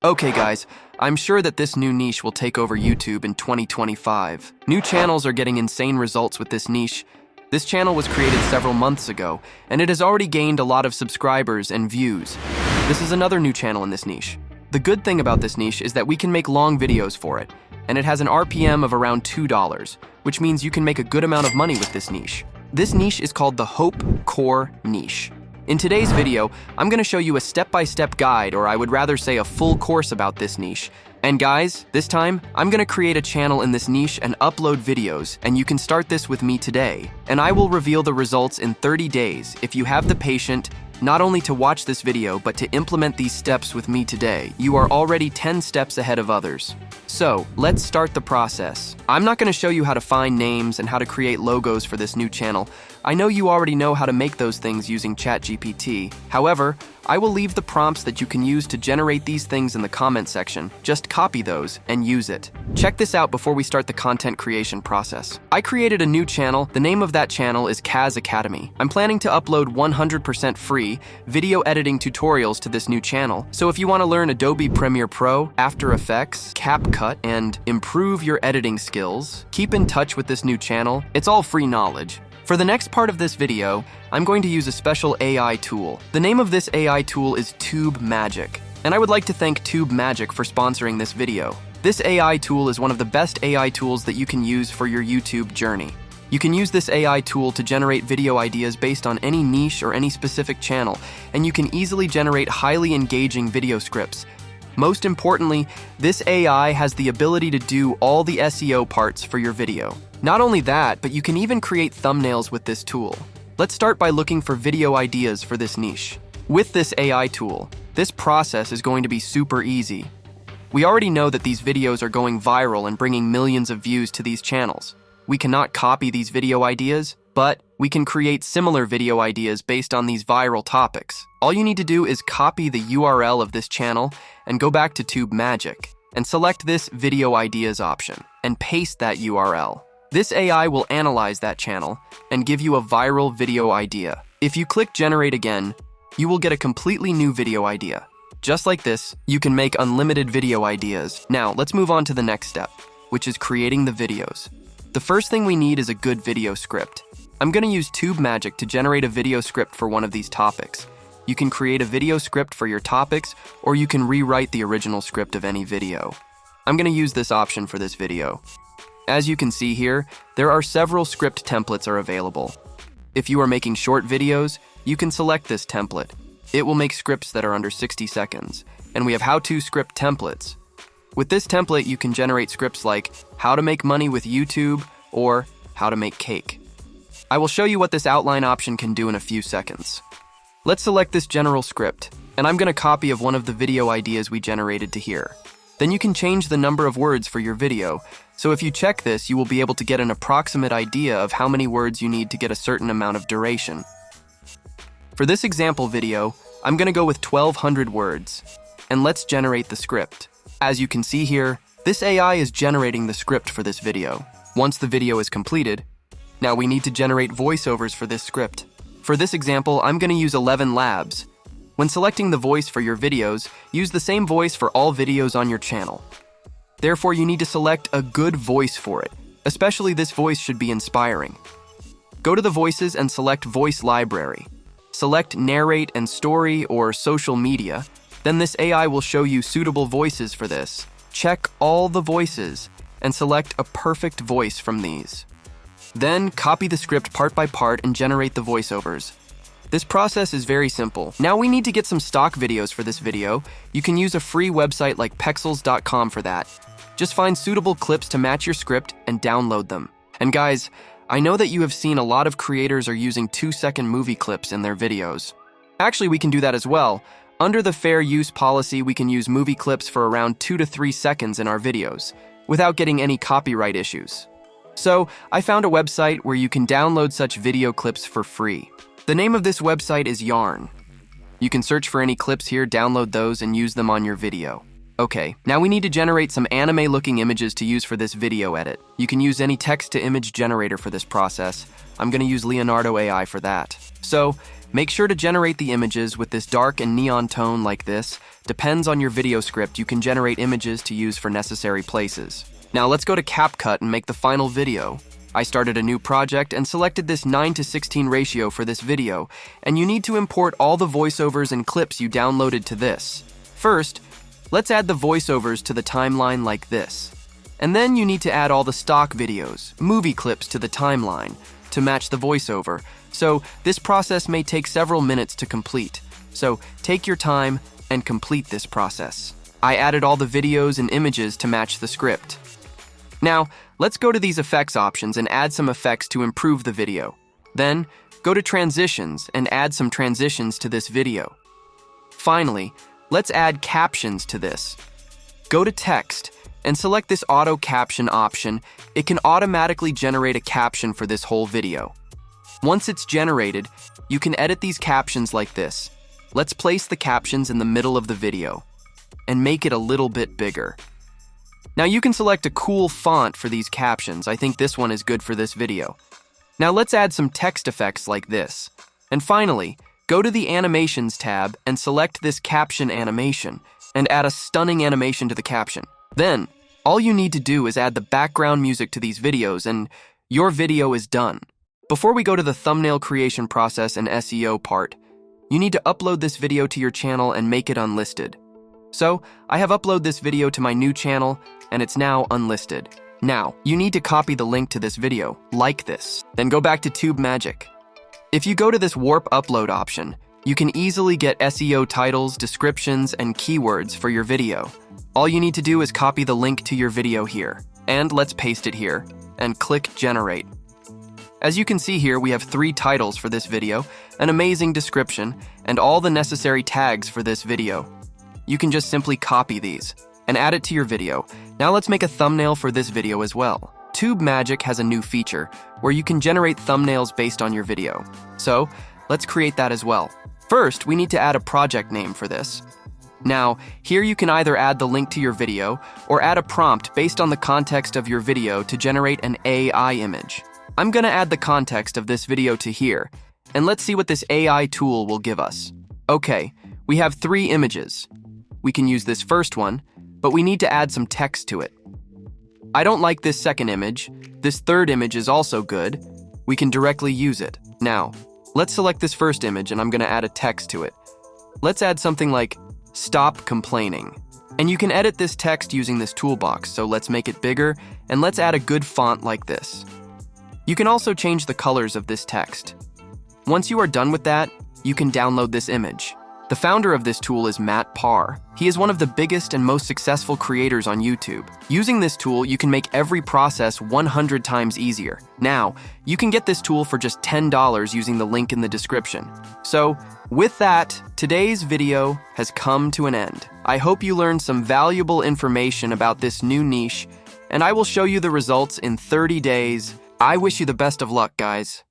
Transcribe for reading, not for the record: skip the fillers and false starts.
Okay guys, I'm sure that this new niche will take over YouTube in 2025. New channels are getting insane results with this niche. This channel was created several months ago, and it has already gained a lot of subscribers and views. This is another new channel in this niche. The good thing about this niche is that we can make long videos for it, and it has an RPM of around $2, which means you can make a good amount of money with this niche. This niche is called the Hope Core niche. In today's video, I'm going to show you a step-by-step guide, or I would rather say a full course about this niche. And guys, this time, I'm going to create a channel in this niche and upload videos, and you can start this with me today. And I will reveal the results in 30 days if you have the patience not only to watch this video, but to implement these steps with me today. You are already 10 steps ahead of others. So, let's start the process. I'm not going to show you how to find names and how to create logos for this new channel. I know you already know how to make those things using ChatGPT. However, I will leave the prompts that you can use to generate these things in the comment section. Just copy those and use it. Check this out before we start the content creation process. I created a new channel. The name of that channel is Kaz Academy. I'm planning to upload 100% free video editing tutorials to this new channel. So if you want to learn Adobe Premiere Pro, After Effects, CapCut, and improve your editing skills, keep in touch with this new channel. It's all free knowledge. For the next part of this video, I'm going to use a special AI tool. The name of this AI tool is Tube Magic, and I would like to thank Tube Magic for sponsoring this video. This AI tool is one of the best AI tools that you can use for your YouTube journey. You can use this AI tool to generate video ideas based on any niche or any specific channel, and you can easily generate highly engaging video scripts. Most importantly, this AI has the ability to do all the SEO parts for your video. Not only that, but you can even create thumbnails with this tool. Let's start by looking for video ideas for this niche. With this AI tool, this process is going to be super easy. We already know that these videos are going viral and bringing millions of views to these channels. We cannot copy these video ideas, but we can create similar video ideas based on these viral topics. All you need to do is copy the URL of this channel and go back to Tube Magic and select this video ideas option and paste that URL. This AI will analyze that channel and give you a viral video idea. If you click Generate again, you will get a completely new video idea. Just like this, you can make unlimited video ideas. Now, let's move on to the next step, which is creating the videos. The first thing we need is a good video script. I'm going to use Tube Magic to generate a video script for one of these topics. You can create a video script for your topics, or you can rewrite the original script of any video. I'm going to use this option for this video. As you can see here, there are several script templates are available. If you are making short videos, you can select this template. It will make scripts that are under 60 seconds. And we have how-to script templates. With this template, you can generate scripts like how to make money with YouTube or how to make cake. I will show you what this outline option can do in a few seconds. Let's select this general script, and I'm going to copy of one of the video ideas we generated to here. Then you can change the number of words for your video. So if you check this, you will be able to get an approximate idea of how many words you need to get a certain amount of duration. For this example video, I'm going to go with 1200 words, and let's generate the script. As you can see here, this AI is generating the script for this video. Once the video is completed, now we need to generate voiceovers for this script. For this example, I'm going to use 11 labs. When selecting the voice for your videos, use the same voice for all videos on your channel. Therefore, you need to select a good voice for it. Especially this voice should be inspiring. Go to the voices and select Voice Library. Select Narrate and Story or Social Media. Then this AI will show you suitable voices for this. Check all the voices and select a perfect voice from these. Then copy the script part by part and generate the voiceovers. This process is very simple. Now we need to get some stock videos for this video. You can use a free website like pexels.com for that. Just find suitable clips to match your script and download them. And guys, I know that you have seen a lot of creators are using 2-second movie clips in their videos. Actually, we can do that as well. Under the fair use policy, we can use movie clips for around 2 to 3 seconds in our videos, without getting any copyright issues. So, I found a website where you can download such video clips for free. The name of this website is Yarn. You can search for any clips here, download those, and use them on your video. Okay, now we need to generate some anime-looking images to use for this video edit. You can use any text-to-image generator for this process. I'm going to use Leonardo AI for that. So, Make sure to generate the images with this dark and neon tone like this. Depends on your video script, you can generate images to use for necessary places. Now let's go to CapCut and make the final video. I started a new project and selected this 9:16 ratio for this video, and you need to import all the voiceovers and clips you downloaded to this. First, let's add the voiceovers to the timeline like this. And then you need to add all the stock videos, movie clips to the timeline to match the voiceover. So this process may take several minutes to complete. So take your time and complete this process. I added all the videos and images to match the script. Now, let's go to these effects options and add some effects to improve the video. Then, go to transitions and add some transitions to this video. Finally, let's add captions to this. Go to text and select this auto caption option. It can automatically generate a caption for this whole video. Once it's generated, you can edit these captions like this. Let's place the captions in the middle of the video and make it a little bit bigger. Now you can select a cool font for these captions. I think this one is good for this video. Now let's add some text effects like this. And finally, go to the Animations tab and select this caption animation and add a stunning animation to the caption. Then, all you need to do is add the background music to these videos and your video is done. Before we go to the thumbnail creation process and SEO part, you need to upload this video to your channel and make it unlisted. So, I have uploaded this video to my new channel and it's now unlisted. Now, you need to copy the link to this video, like this. Then go back to Tube Magic. If you go to this Warp Upload option, you can easily get SEO titles, descriptions, and keywords for your video. All you need to do is copy the link to your video here, and let's paste it here, and click Generate. As you can see here, we have 3 titles for this video, an amazing description, and all the necessary tags for this video. You can just simply copy these and add it to your video. Now let's make a thumbnail for this video as well. Tube Magic has a new feature where you can generate thumbnails based on your video. So let's create that as well. First, we need to add a project name for this. Now, here you can either add the link to your video or add a prompt based on the context of your video to generate an AI image. I'm gonna add the context of this video to here, and let's see what this AI tool will give us. Okay, we have 3 images. We can use this first one, but we need to add some text to it. I don't like this second image. This third image is also good. We can directly use it. Now, let's select this first image and I'm gonna add a text to it. Let's add something like, "Stop complaining." And you can edit this text using this toolbox, so let's make it bigger and let's add a good font like this. You can also change the colors of this text. Once you are done with that, you can download this image. The founder of this tool is Matt Parr. He is one of the biggest and most successful creators on YouTube. Using this tool, you can make every process 100 times easier. Now, you can get this tool for just $10 using the link in the description. So, with that, today's video has come to an end. I hope you learned some valuable information about this new niche, and I will show you the results in 30 days. I wish you the best of luck, guys.